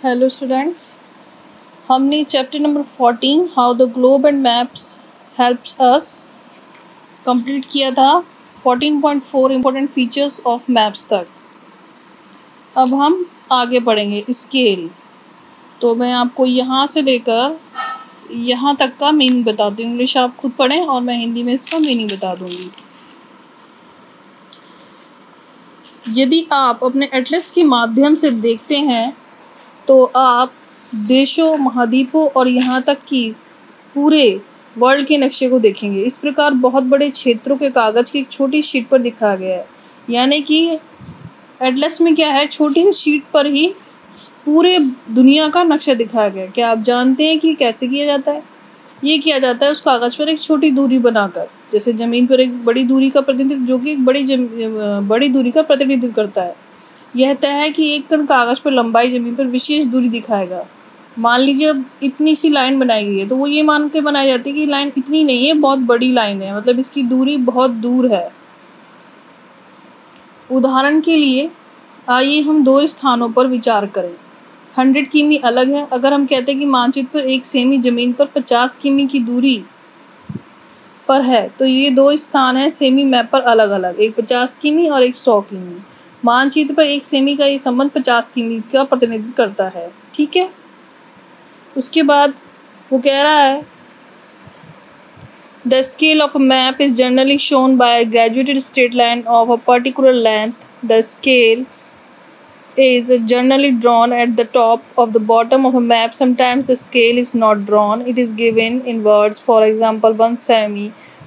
Hello students, हमने chapter number 14 how the globe and maps helps us complete किया था। 14.4 important features of maps तक। अब हम आगे पढ़ेंगे स्केल। तो मैं आपको यहाँ से लेकर यहाँ तक का मीनिंग बताती हूँ। इंग्लिश आप खुद पढ़ें और मैं हिंदी में इसका मीनिंग बता दूँगी। यदि आप अपने एटलस के माध्यम से देखते हैं तो आप देशों, महाद्वीपों और यहाँ तक कि पूरे वर्ल्ड के नक्शे को देखेंगे। इस प्रकार बहुत बड़े क्षेत्रों के कागज़ की एक छोटी शीट पर दिखाया गया है। यानी कि एटलस में क्या है, छोटी सी शीट पर ही पूरे दुनिया का नक्शा दिखाया गया है। क्या आप जानते हैं कि कैसे किया जाता है? ये किया जाता है उस कागज़ पर एक छोटी दूरी बनाकर, जैसे ज़मीन पर एक बड़ी दूरी का प्रतिनिधित्व, जो कि एक बड़ी दूरी का प्रतिनिधित्व करता है। यह तय है कि एक कण कागज़ पर लंबाई ज़मीन पर विशेष दूरी दिखाएगा। मान लीजिए अब इतनी सी लाइन बनाई गई है तो वो ये मान के बनाई जाती है कि लाइन इतनी नहीं है, बहुत बड़ी लाइन है, मतलब इसकी दूरी बहुत दूर है। उदाहरण के लिए आइए हम दो स्थानों पर विचार करें। 100 किमी अलग है। अगर हम कहते हैं कि मानचित्र पर 1 सेमी ज़मीन पर 50 किमी की दूरी पर है, तो ये दो स्थान हैं सेमी मैप पर अलग अलग, एक 50 किमी और एक 100 किमी। मानचित्र पर 1 सेमी का ये संबंध 50 किमी का प्रतिनिधित्व करता है। ठीक है। उसके बाद वो कह रहा है the scale of a map is generally shown by a graduated straight line of a particular length. The scale is generally drawn at the top of the bottom of a map. Sometimes the scale is not drawn. It is given in words. For example, 1 semi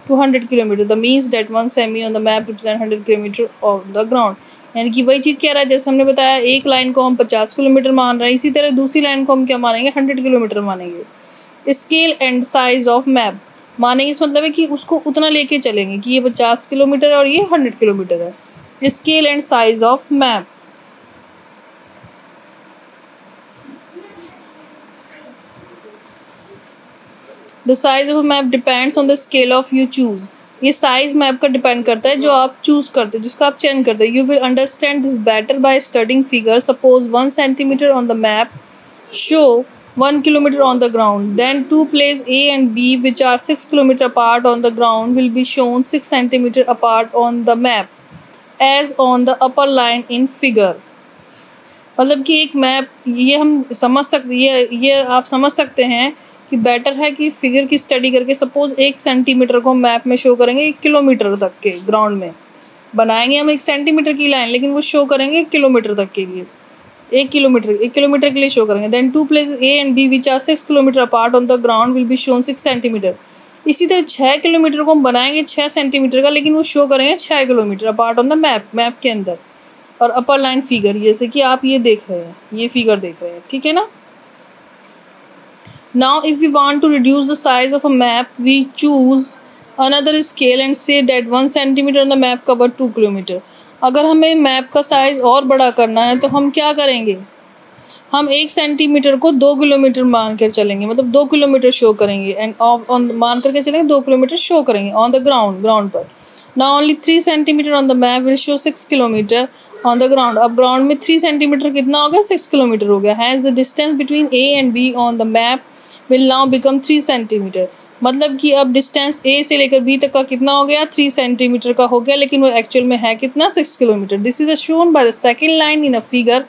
to 100 km. The means that 1 semi on the map represent 100 km of the ground. यानी कि वही चीज़ कह रहा है, जैसे हमने बताया एक लाइन को हम 50 किलोमीटर मान रहे हैं, इसी तरह दूसरी लाइन को हम क्या मानेंगे, 100 किलोमीटर मानेंगे। Scale and size of map मानेंगे, इस मतलब है कि उसको उतना लेके चलेंगे कि ये 50 किलोमीटर और ये 100 किलोमीटर है। Scale and size of map. The size of map depends on the scale of you choose. ये साइज मैप का डिपेंड करता है जो आप चूज करते हो, जिसका आप चयन करते हो। You will understand this better by studying figure. Suppose 1 centimetre on the map show 1 kilometer on the ground. Then two places A and B which are 6 kilometer apart on the ground will be shown 6 centimeter apart on the map as on the upper line in figure. मतलब कि एक map ये हम समझ सकते, ये आप समझ सकते हैं कि बेटर है कि फिगर की स्टडी करके सपोज 1 सेंटीमीटर को मैप में शो करेंगे 1 किलोमीटर तक के ग्राउंड में बनाएंगे हम 1 सेंटीमीटर की लाइन, लेकिन वो शो करेंगे 1 किलोमीटर तक के लिए, 1 किलोमीटर के लिए शो करेंगे। Then two places A and B which are 6 kilometre apart on the ground will be shown 6 centimetre. इसी तरह 6 किलोमीटर को हम बनाएंगे 6 सेंटीमीटर का, लेकिन वो शो करेंगे 6 kilometre apart on the map के अंदर। और अपर लाइन फिगर, जैसे कि आप ये देख रहे हैं, ये फिगर देख रहे हैं, ठीक है ना। Now if we want to reduce the size of a map, we choose another scale and say that 1 centimeter on the map cover 2 kilometer. अगर हमें मैप का साइज़ और बड़ा करना है तो हम क्या करेंगे, हम 1 सेंटीमीटर को 2 किलोमीटर मान कर चलेंगे, मतलब 2 किलोमीटर शो करेंगे एंड ऑन मान करके चलेंगे, 2 किलोमीटर शो करेंगे ऑन द ग्राउंड पर। Now only 3 centimetre on the map will show 6 kilometre on the ground. अब ग्राउंड में 3 सेंटीमीटर कितना हो गया, 6 किलोमीटर हो गया। Has the distance between A and be on the map will now become 3 centimetre. मतलब कि अब डिस्टेंस ए से लेकर बी तक का कितना हो गया, 3 सेंटीमीटर का हो गया, लेकिन वो एक्चुअल में है कितना, 6 kilometre. This is shown by the second line in a figure.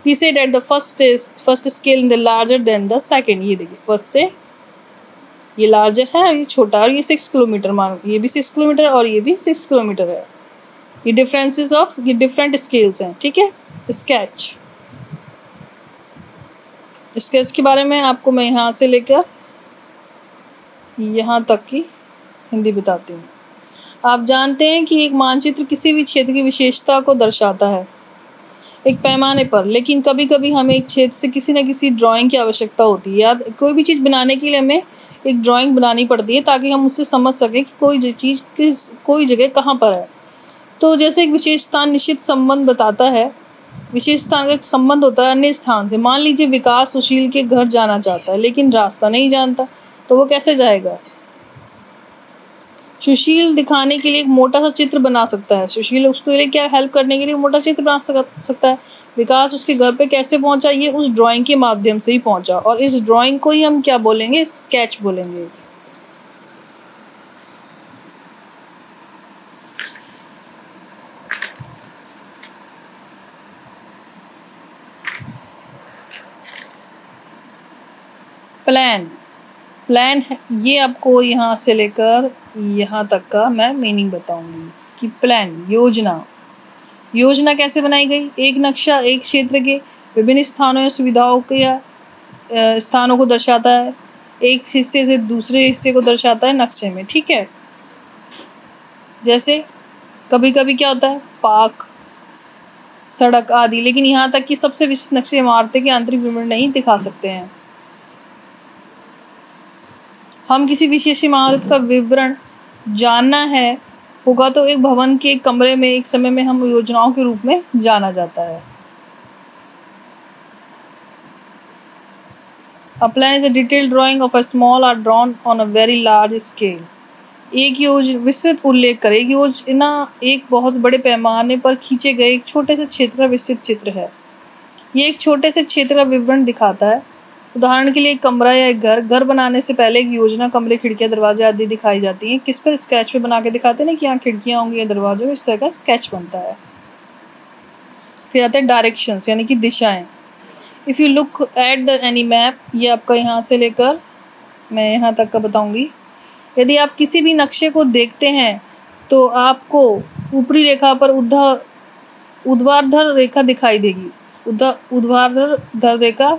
We say that the first scale in the larger than the second. ये देखिए, फर्स्ट से ये लार्जर है, ये छोटा, और ये 6 किलोमीटर मान, ये भी 6 किलोमीटर और ये भी 6 किलोमीटर है। ये डिफरेंसेस ऑफ, ये डिफरेंट स्केल्स हैं, ठीक है। स्केच के बारे में आपको मैं यहाँ से लेकर यहाँ तक की हिंदी बताती हूँ। आप जानते हैं कि एक मानचित्र किसी भी क्षेत्र की विशेषता को दर्शाता है एक पैमाने पर, लेकिन कभी कभी हमें एक क्षेत्र से किसी न किसी ड्राइंग की आवश्यकता होती है। या कोई भी चीज़ बनाने के लिए हमें एक ड्राइंग बनानी पड़ती है ताकि हम उससे समझ सकें कि कोई चीज़ कोई जगह कहाँ पर है। तो जैसे एक विशेष स्थान निश्चित संबंध बताता है, विशेष स्थान का एक संबंध होता है अन्य स्थान से। मान लीजिए विकास सुशील के घर जाना चाहता है लेकिन रास्ता नहीं जानता, तो वो कैसे जाएगा। सुशील दिखाने के लिए एक मोटा सा चित्र बना सकता है। सुशील उसके लिए क्या हेल्प करने के लिए मोटा चित्र बना सकता है, विकास उसके घर पे कैसे पहुंचा, ये उस ड्राइंग के माध्यम से ही पहुंचा, और इस ड्राइंग को ही हम क्या बोलेंगे, स्केच बोलेंगे। प्लान, प्लान है ये, आपको यहाँ से लेकर यहाँ तक का मैं मीनिंग बताऊंगी कि प्लान योजना। योजना कैसे बनाई गई, एक नक्शा एक क्षेत्र के विभिन्न स्थानों या सुविधाओं के या स्थानों को दर्शाता है, एक हिस्से से दूसरे हिस्से को दर्शाता है नक्शे में, ठीक है। जैसे कभी कभी क्या होता है, पार्क, सड़क आदि, लेकिन यहाँ तक कि सबसे विशिष्ट नक्शे इमारतें के आंतरिक विवरण नहीं दिखा सकते हैं। हम किसी विशेष इमारत का विवरण जानना है होगा तो एक भवन के एक कमरे में एक समय में हम योजनाओं के रूप में जाना जाता है। A plan is a detailed drawing of a small or drawn on a very large scale. एक विस्तृत उल्लेख करें, एक योजना एक बहुत बड़े पैमाने पर खींचे गए एक छोटे से क्षेत्र का विस्तृत चित्र है। ये एक छोटे से क्षेत्र का विवरण दिखाता है। उदाहरण के लिए एक कमरा या एक घर बनाने से पहले एक योजना कमरे, खिड़कियां, दरवाजे आदि दिखाई जाती हैं। किस पर, स्केच पे बना के दिखाते हैं ना कि यहाँ खिड़कियां होंगी या दरवाजे, इस तरह का स्केच बनता है। फिर आते हैं डायरेक्शंस यानी कि दिशाएं। If you look at the any map, ये आपका यहाँ से लेकर मैं यहाँ तक का बताऊँगी। यदि आप किसी भी नक्शे को देखते हैं तो आपको ऊपरी रेखा पर ऊर्ध्वाधर रेखा दिखाई देगी, ऊर्ध्वाधर रेखा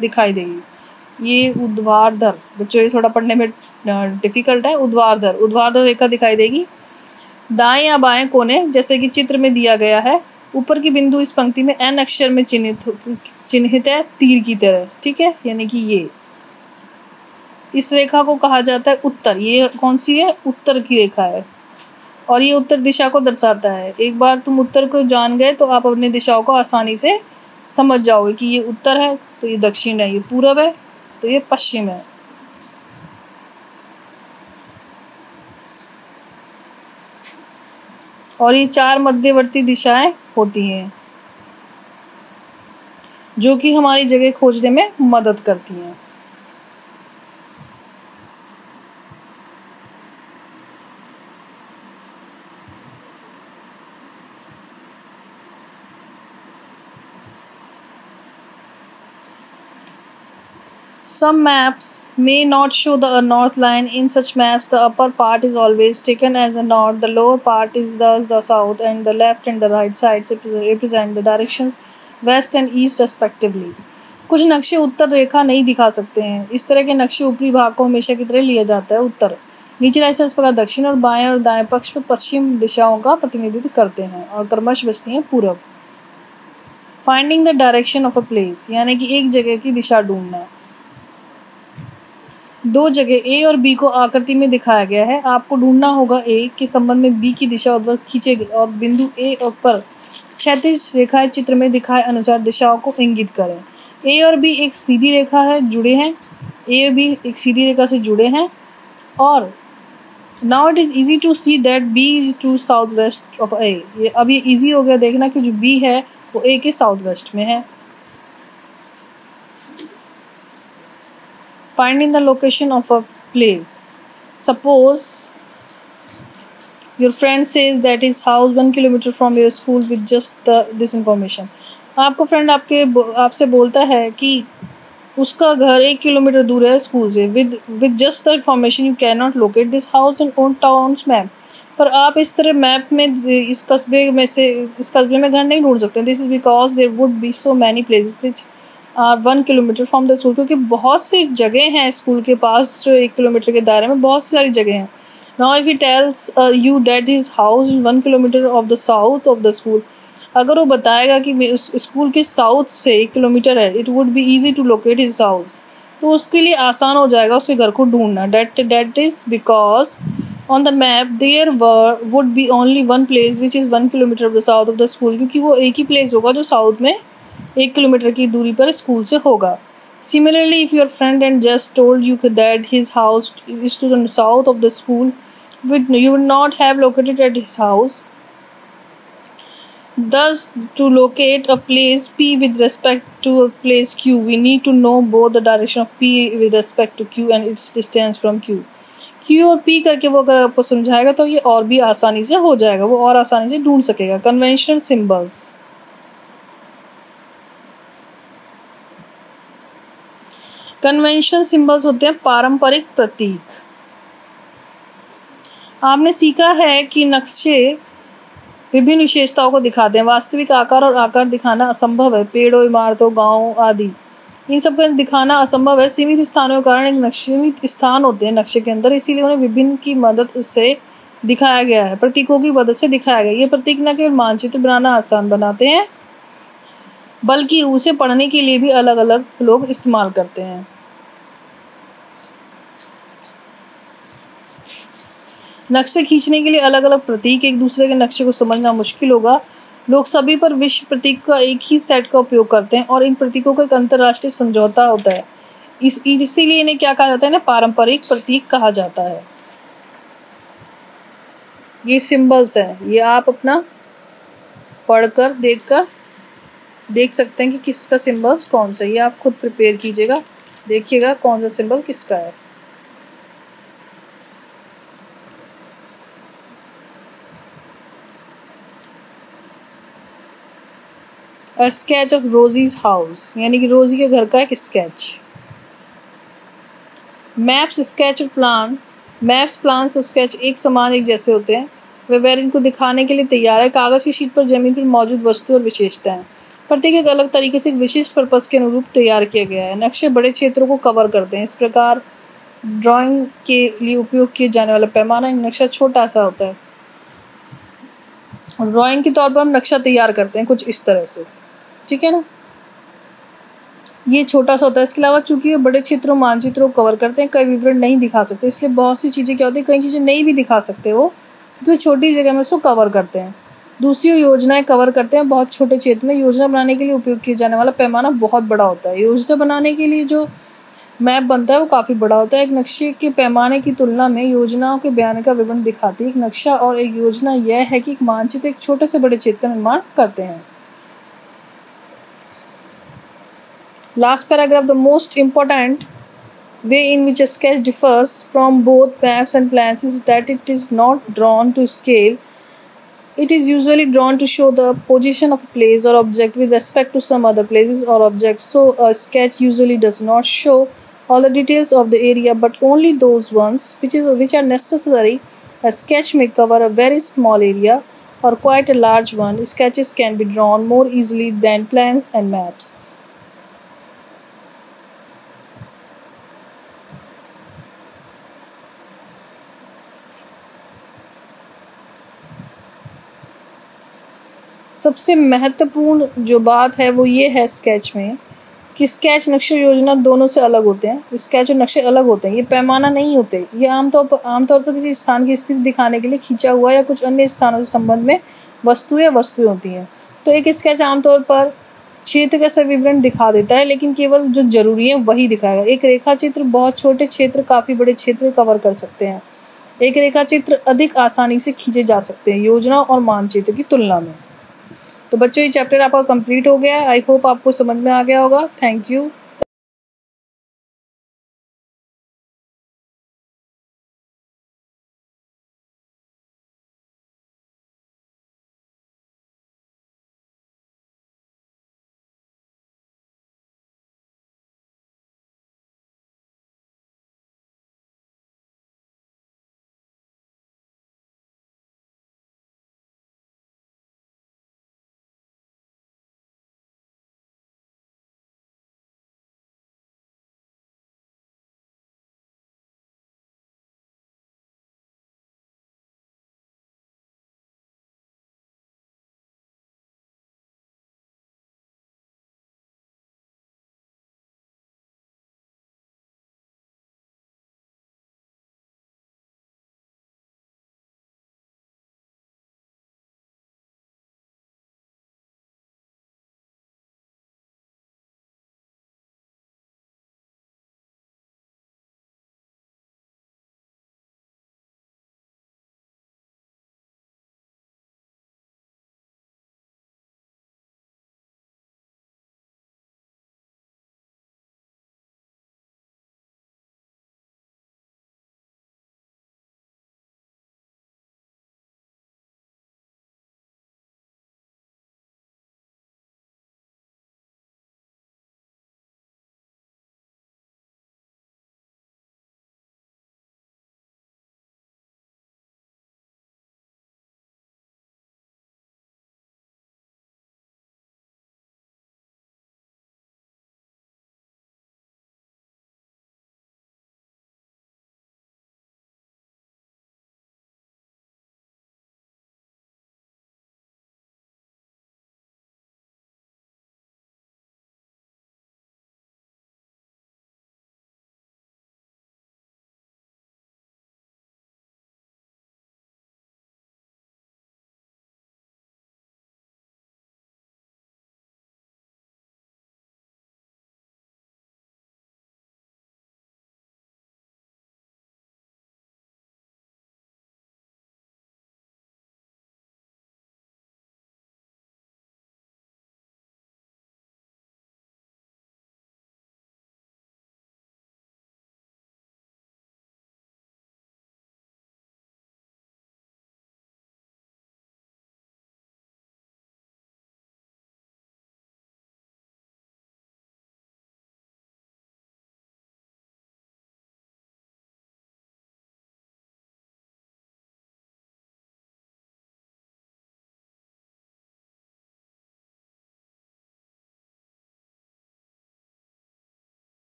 दिखाई देगी। ये ऊर्ध्वाधर, बच्चों ये थोड़ा पढ़ने में डिफिकल्ट है। ऊर्ध्वाधर रेखा दिखाई देगी। दाएं या बाएं कोने, जैसे कि चित्र में दिया गया है, ऊपर की बिंदु इस पंक्ति में एन अक्षर में चिन्हित है तीर की तरह, ठीक है, यानी कि ये इस रेखा को कहा जाता है उत्तर। ये कौन सी है, उत्तर की रेखा है, और ये उत्तर दिशा को दर्शाता है। एक बार तुम उत्तर को जान गए तो आप अपनी दिशाओं को आसानी से समझ जाओगे कि ये उत्तर है तो ये दक्षिण है, ये पूरब है तो ये पश्चिम है। और ये 4 मध्यवर्ती दिशाएं होती हैं जो कि हमारी जगह खोजने में मदद करती हैं। Some maps may not show the north line. In such maps, the upper part is always taken as a north, the lower part is thus the south, and the left and the right sides represent the directions west and east respectively. कुछ नक्शे उत्तर रेखा नहीं दिखा सकते हैं। इस तरह के नक्शे ऊपरी भाग को हमेशा की तरह लिया जाता है उत्तर, नीचे राइट से इस प्रकार दक्षिण, और बाएं और दाएं पक्ष पर पश्चिम दिशाओं का प्रतिनिधित्व करते हैं, और क्रमश बचती हैं पूरब। Finding the direction of a place यानी कि एक जगह की दिशा ढूंढना। दो जगह ए और बी को आकृति में दिखाया गया है। आपको ढूंढना होगा ए के संबंध में बी की दिशा उधर खींचे गए और बिंदु ए पर क्षैतिज रेखाएं चित्र में दिखाए अनुसार दिशाओं को इंगित करें। ए और बी एक सीधी रेखा है, जुड़े हैं। ए और बी एक सीधी रेखा से जुड़े हैं, और now it is easy to see that B is to south west of A. ये अब ये ईजी हो गया देखना कि जो बी है वो ए के साउथ वेस्ट में है। Finding the location of a place. Suppose your friend says that his house 1 kilometer from your school with just this information. आपको फ्रेंड आपसे बोलता है कि उसका घर 1 किलोमीटर दूर है स्कूल से। with just the information you cannot locate this house in own town's map. पर आप इस तरह मैप में इस कस्बे में घर नहीं ढूंढ सकते। This is because there would be so many places which 1 kilometre from the school, क्योंकि बहुत सी जगह हैं स्कूल के पास जो 1 किलोमीटर के दायरे में बहुत सारी जगह हैं। Now if he tells you that his house 1 kilometre of the south of the school, अगर वो बताएगा कि उस स्कूल के साउथ से 1 किलोमीटर है, it would be easy to locate his house, तो उसके लिए आसान हो जाएगा उसके घर को ढूंढना। That is because on the map there would be only one place which is 1 kilometre of the south of the school, क्योंकि वो एक ही प्लेस होगा जो साउथ में 1 किलोमीटर की दूरी पर स्कूल से होगा। Similarly, if your friend and just told you that his house is to the south of the school, you would not have located at his house. Thus, to locate a place P with respect to a place Q, we need to know both the direction of P with respect to Q and its distance from Q. Q और P करके वो अगर आपको समझाएगा तो ये और भी आसानी से हो जाएगा, वो और आसानी से ढूंढ सकेगा। कन्वेंशनल सिंबल्स, कन्वेंशनल सिंबल्स होते हैं पारंपरिक प्रतीक। आपने सीखा है कि नक्शे विभिन्न विशेषताओं को दिखाते हैं। वास्तविक आकार और आकार दिखाना असंभव है। पेड़ों, इमारतों, गांवों आदि इन सब का दिखाना असंभव है। सीमित स्थानों के कारण एक नक्शे सीमित स्थान होते हैं नक्शे के अंदर, इसीलिए उन्हें विभिन्न की मदद से दिखाया गया है, प्रतीकों की मदद से दिखाया गया। ये प्रतीक न केवल मानचित्र बनाना आसान बनाते हैं बल्कि उसे पढ़ने के लिए भी अलग अलग लोग इस्तेमाल करते हैं। नक्शे खींचने के लिए अलग अलग प्रतीक, एक दूसरे के नक्शे को समझना मुश्किल होगा। लोग सभी पर विश्व प्रतीक का एक ही सेट का उपयोग करते हैं और इन प्रतीकों का एक अंतर्राष्ट्रीय समझौता होता है। इसीलिए इन्हें क्या कहा जाता है ना, पारंपरिक प्रतीक कहा जाता है। ये सिंबल्स हैं, ये आप अपना पढ़कर देख सकते हैं कि किसका सिंबल्स कौन सा है। ये आप खुद प्रिपेयर कीजिएगा, देखिएगा कौन सा सिंबल किसका है। A sketch of Rosie's house, यानी कि रोजी के घर का एक स्केच। मैप्स, स्केच और प्लान, मैप्स, प्लान, स्केच एक समान एक जैसे होते हैं। वे वेर इनको दिखाने के लिए तैयार है। कागज़ की शीट पर जमीन पर मौजूद वस्तु और विशेषताएं, प्रत्येक एक अलग तरीके से एक विशिष्ट पर्पस के अनुरूप तैयार किया गया है। नक्शे बड़े क्षेत्रों को कवर करते हैं। इस प्रकार ड्राइंग के लिए उपयोग किए जाने वाला पैमाना, एक नक्शा छोटा सा होता है। ड्राइंग के तौर पर हम नक्शा तैयार करते हैं कुछ इस तरह से, ठीक है ना। ये छोटा सा होता है। इसके अलावा चूंकि ये बड़े क्षेत्रों मानचित्रों को कवर करते हैं, कई विवरण नहीं दिखा सकते, इसलिए बहुत सी चीज़ें क्या होती है, कई चीज़ें नहीं भी दिखा सकते वो, क्योंकि छोटी जगह में उसको कवर करते हैं। दूसरी योजनाएं कवर करते हैं बहुत छोटे क्षेत्र में। योजना बनाने के लिए उपयोग किया जाने वाला पैमाना बहुत बड़ा होता है। योजना बनाने के लिए जो मैप बनता है वो काफ़ी बड़ा होता है। एक नक्शे के पैमाने की तुलना में योजनाओं के बयान का विवरण दिखाती है। एक नक्शा और एक योजना यह है कि एक मानचित्र एक छोटे से बड़े क्षेत्र का निर्माण करते हैं। Last paragraph, the most important way in which a sketch differs from both maps and plans is that it is not drawn to scale. It is usually drawn to show the position of a place or object with respect to some other places or objects. So a sketch usually does not show all the details of the area but only those ones which are necessary. A sketch may cover a very small area or quite a large one. Sketches can be drawn more easily than plans and maps. सबसे महत्वपूर्ण जो बात है वो ये है sketch में कि स्केच नक्शे योजना दोनों से अलग होते हैं। स्केच और नक्शे अलग होते हैं, ये पैमाना नहीं होते। ये आमतौर पर किसी स्थान की स्थिति दिखाने के लिए खींचा हुआ या कुछ अन्य स्थानों के संबंध में वस्तुएं होती हैं। तो एक स्केच आमतौर पर क्षेत्र का सब विवरण दिखा देता है, लेकिन केवल जो जरूरी है वही दिखाएगा। एक रेखा चित्र बहुत छोटे क्षेत्र काफ़ी बड़े क्षेत्र कवर कर सकते हैं। एक रेखा चित्र अधिक आसानी से खींचे जा सकते हैं योजना और मानचित्र की तुलना में। तो बच्चों ये चैप्टर आपका कंप्लीट हो गया। आई होप आपको समझ में आ गया होगा। Thank you.